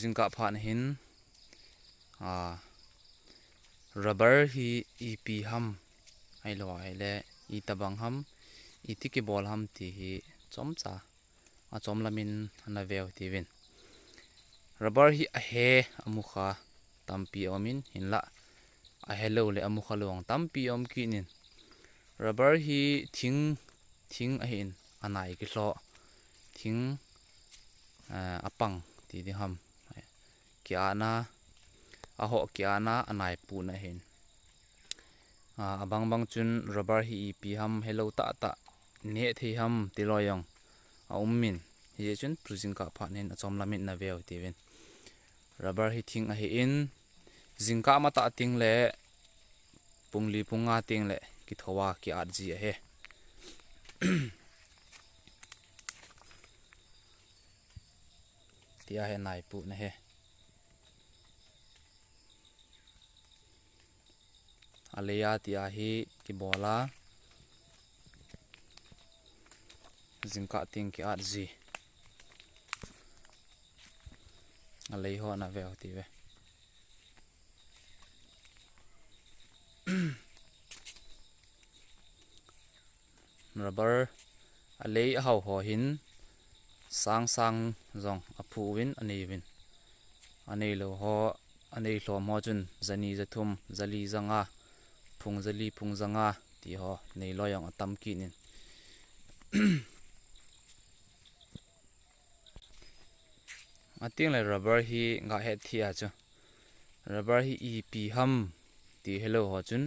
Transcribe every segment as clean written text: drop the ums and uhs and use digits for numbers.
zingka phan hin rubber hi EP ham ai lo ai le Etobang ham Eti² ham ti hi chomcha a chomlamin na veu ti win rubber hi a he amukha tampi omin hinla a hello le amukha lawang tampi om ki nin rubber hi thing a hin anai ki hlo thing apang ti di ham kya na a ho kya na anai pu na hin abang bang chun rubber hi EP ham hello ta ne thei ham ti loyong a ummin hi chun pruzingka phanin a chomlamin na veu ti win rubber hi thing a hi in zingka ma ta ting le pungli punga ting le ki thowa ki at ji a he tia he nai pu na he aleya tia hi ki bola zingka ting ki at ji alei ho na veu ti ve rubber alei hau ho hin sang zong aphu win anei win anei lo ho anei hlom ho chun zani zathum zali zanga phung zali phung zanga ti ho nei loyang atam ki nin ating le rubber hi nga he thia chu rubber hi EP ham ti hello ho chun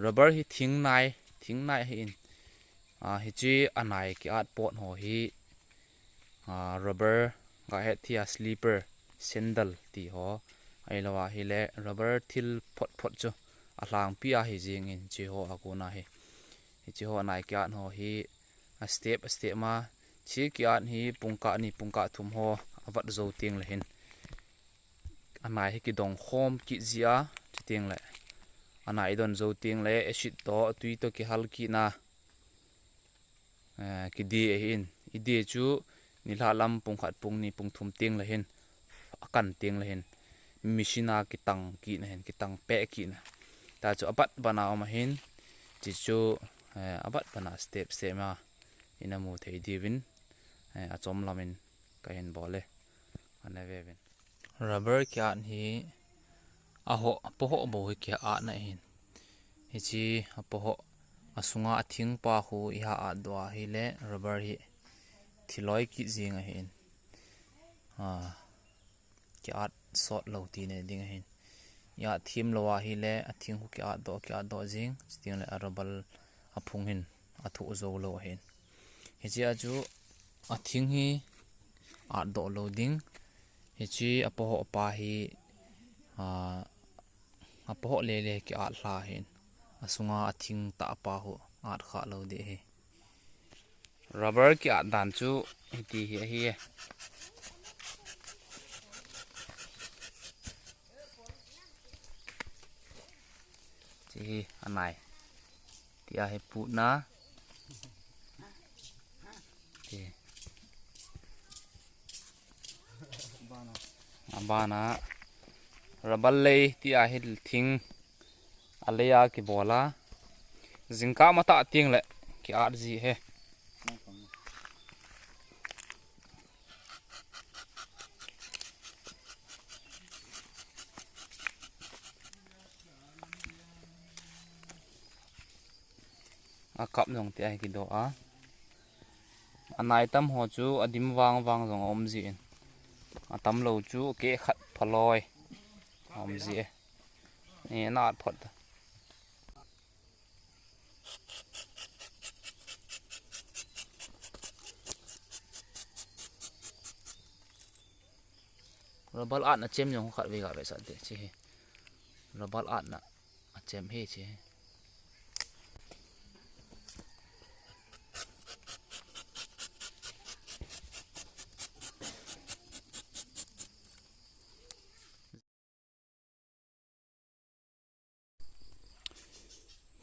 rubber hi thing nai hi in hi chi anai ki at pot ho hi rubber nga he thia sleeper sandal ti ho ai lawa hi le rubber thil phot chu a hlang pi a hi jing in chi ho akuna hi chi ho nai kya ho hi a step ma chi kya hi pungka thum ho avat zo ting le hin anai hi ki dong khom ki zia chi ting le anai don zo ting le acid to tui to ki hal ki na ki di hin I di chu nilha lam pungkhat pung ni pung thum ting le hin akan ting le hin machina ki tang ki na hin ki tang pe ki na ta chu abat bana ma hin chi chu abat bana step ma ina mu thei divin a chom lamin ka hin bole ane vevin rubber kya hi a ho poho bo hi kya a na hin hi chi a poho asunga athing pa hu iha a dwa hi le rubber hi thiloi ki jing a hin kya sort lo ti ne ding a hin ya thim lowa hi le athing hu kya do jing sting le arabal aphung hin athu zo lo hin hi chi a chu athing hi a do lo ding hi chi apoho pa hi apoho le ki a hla hin asunga athing ta pa hu at kha lo de hi rubber ki a dan chu ti hi chi anai tia he pu na ti abana rubber lei tia he thing aleya ki bola zingka mata ting le ki at ji he a kap nong ti ai ki do a anai tam ho chu adim wang jong om ji in atam lo chu ke khat phaloi om ji ni na phot rubber at na chem yong khat ve ga ve sa de chi rubber at na chem he chi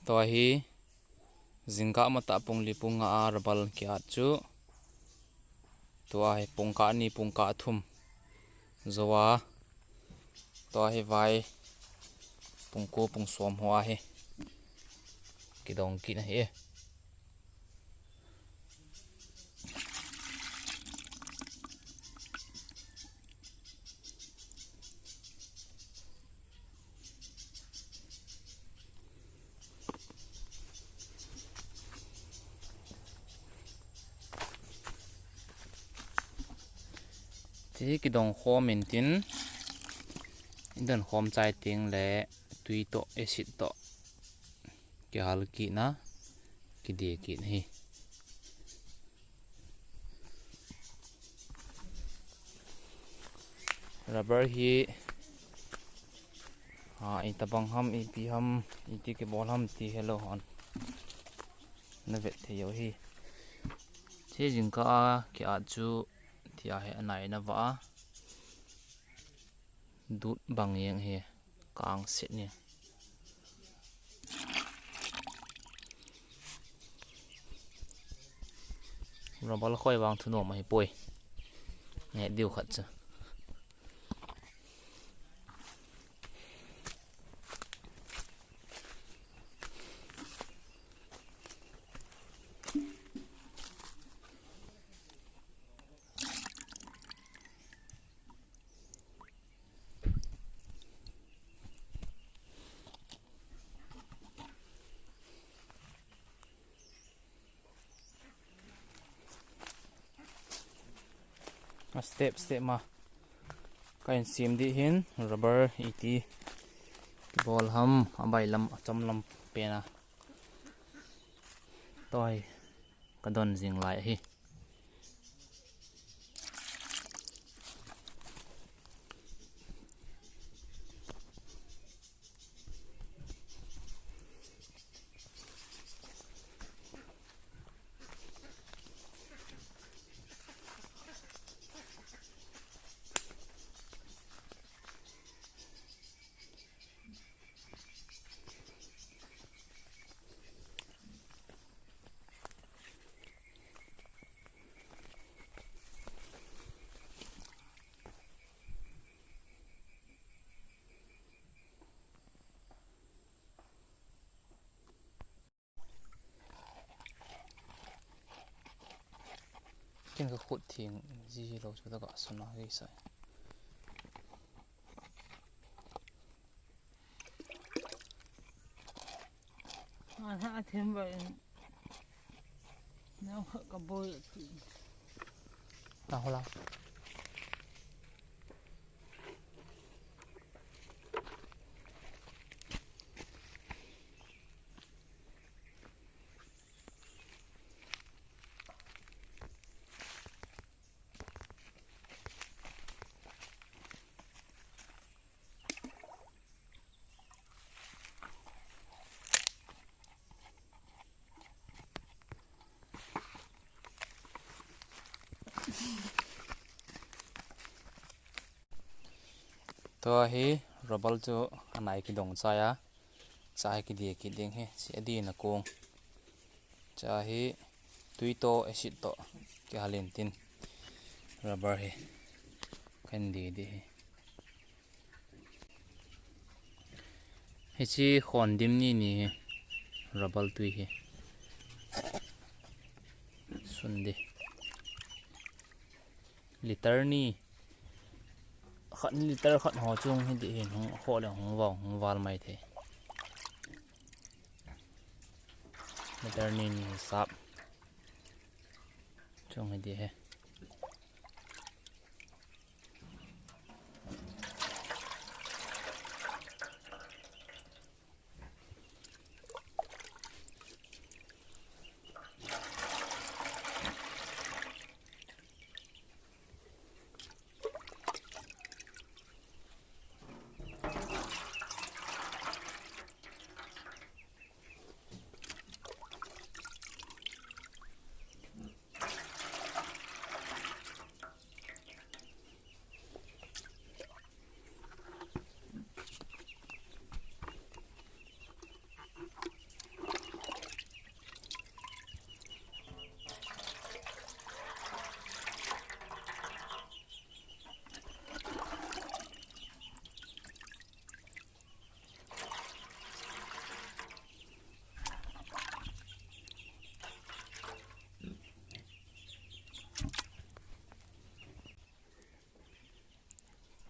to hi zingka mata pungli punga a rubber kya chu to ai pungka thum zoa to hi vai pungko pung som hoa hi kidong ki na hi thì cái đồng khom mình tin đơn khom trái tiếng lẽ tùy to acid to cái hal kỹ na cái địa kỹ này rubber hi Etobang ham EP ham Eti kibol ham ti hello hon na vet theo hi thế dừng cả cái chu thì hệ này nó vỡ đút bằng yang he càng xịn nè rồi bao khói vàng thu nổ mà hay bôi nhẹ điều khẩn chứ step mà cái sim đi hin rubber Eti kibol ham abai lam chom lam pena toi cái don ding lại hi cái khut thiền gì lâu chúng ta gọi số nó gì sai hạ thêm vậy nếu có bôi nào lao to hi robal chu anai ki dong chaya chai ki die ki ding he si adi na kong cha hi tui to acid to ki halin tin rubber hi kan di di hi chi khon dim ni ni robal tui hi sun di liter ni khẩn liter khẩn ho chung hay địa hình họ là hong vòng hong val mày thế liter ni sap chung hay địa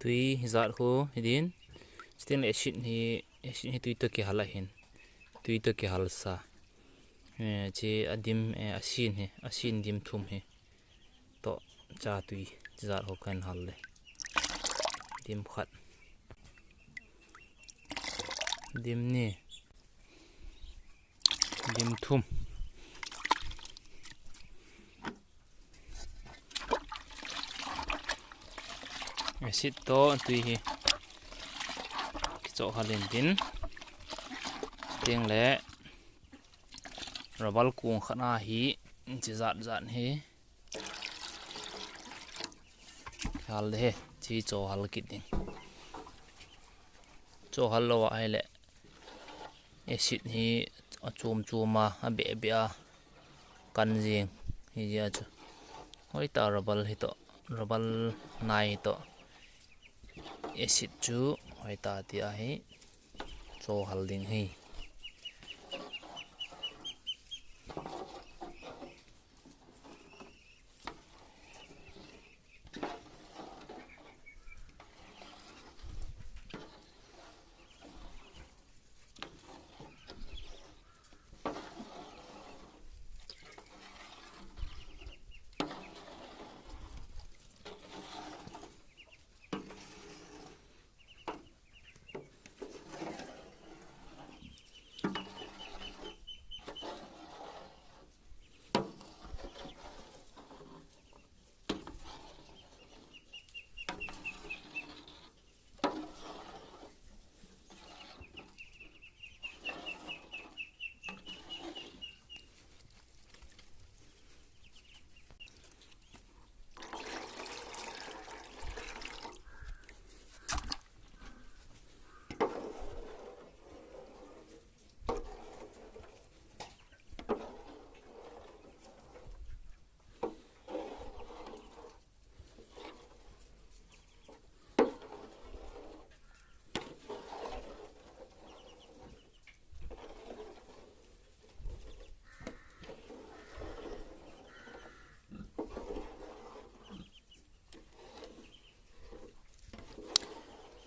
tui zat ho hidin sting le acid hi tui to ki hala hin tui to ki hal sa che adim asin dim thum he to cha tui zat ho kan hal le dim khat dim ni dim thum acid to tui hi cho halin din sting le rabal kuang khana hi chi zat he hal he chi cho hal kit ding cho hal lo ai le acid hi chuma a be a kan jing hi ja chu hoi ta rabal hi to rabal nai to acid chu hoi ta ti a hi cho hal ding hi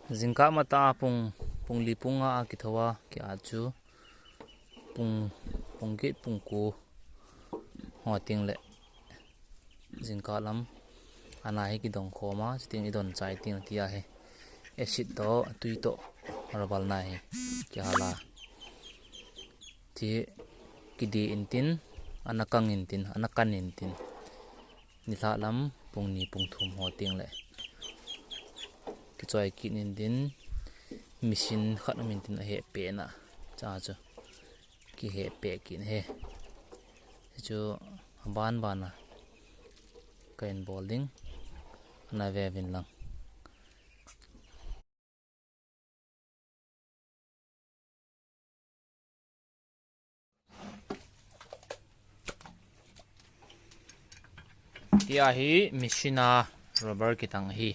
Zingka mata pung lipunga ki thawa ki achu pung git pung ku ho ting le zingka lam ana hi ki dong khoma sting I don chai ting tia he acid to tui to rabal nai ki hala ti ki di intin anakang intin anakan intin nitha lam pung ni pung thum ho ting le ki choi ki nin din machine khat min tin he pe na cha chu ki he pe kin he chu ban na kain bowling na ve vin lang tia hi machine a rubber ki tang hi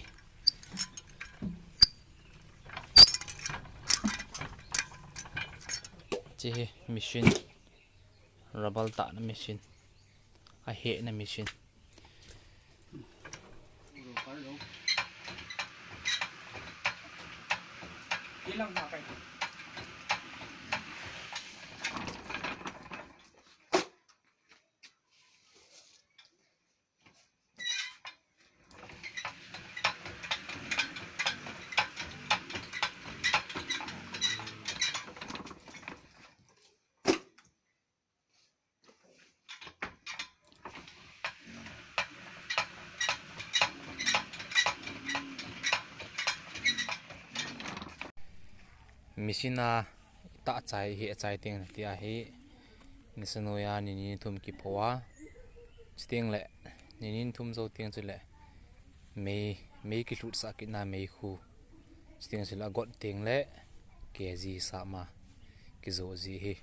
chi machine rubber ta na machine a he na machine machine a ta chai hi chai ting tia hi nisanoya nini thum ki phowa sting le ninin thum zo ting chu le me ki hlut sa ki na me khu sting sila got ting le kg sa ma ki zo ji hi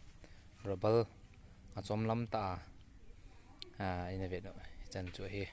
robal a chom lam ta ina ve no chan chu hi